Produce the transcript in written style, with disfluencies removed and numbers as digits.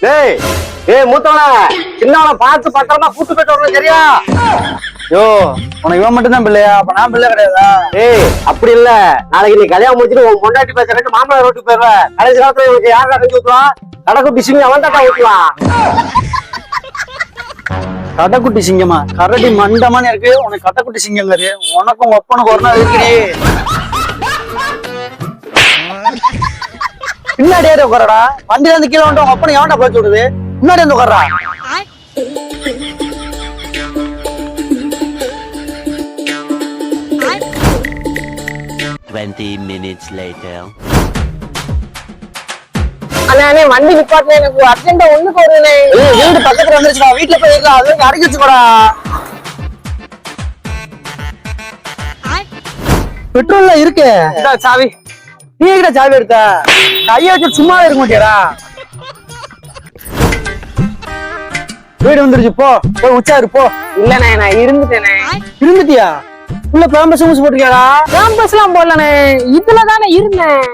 டேய் ஏய் மூத்தவன சின்னவன பார்த்து பத்திரமா கூட்டு போயிட்டு வரணும் சரியா? யோ உனக்கு இவன் மட்டும் தான் பிள்ளையா? அப்ப நான் பிள்ளை கிடையாதா? ஏய் அப்படி இல்ல, நாளைக்கு நீ கல்யாணம் முடிச்சுட்டு உன் பொண்டாட்டி பேச கட்டு மாமனார் ரோட்டுக்கு போயிருவ. கடைசி காலத்துல இவனுக்கு யாரா கஞ்சி ஊத்துவான்? கடைக்குட்டி சிங்கி அவன் தாட்டா ஊத்துவான். கடைக்குட்டி சிங்கமா? கரடி மண்டமான இருக்கு உனக்கு கடைக்குட்டி சிங்கம் இருக்கு. உனக்கும் ஒப்பனுக்கு ஒரு நாள் இருக்கிறீ. பின்னாடி ஏறி உட்காரடா. வண்டியில இருந்து கீழே வந்து ஒப்பனை எவன்டா போச்சு விடுது? முன்னாடி வந்து உட்காரா. 20 minutes later. அண்ணே வண்டி நிப்பாட்டினே, எனக்கு அர்ஜென்ட்டா ஒண்ணு போடுறேனே. வீடு பக்கத்துல வந்துருச்சுடா. வீட்டுல போய் இருக்கலாம். அது அடக்கி வச்சுக்கோடா. பெட்ரோல்ல இருக்கு. சாவி நீ கிட்ட சாவி எடுத்த கைய வச்சு சும்மா இருக்க மாட்டியாடா? வீடு வந்துருச்சு. போய் உச்சாரு போ. இல்லண்ணே நான் இருந்துட்டேனே. இருந்துட்டியா? உள்ள பேம்பஸ் போட்டிருக்கியாடா? கேம்பஸ் எல்லாம் போடலண்ணே, இதுல தானே இருந்தேன்.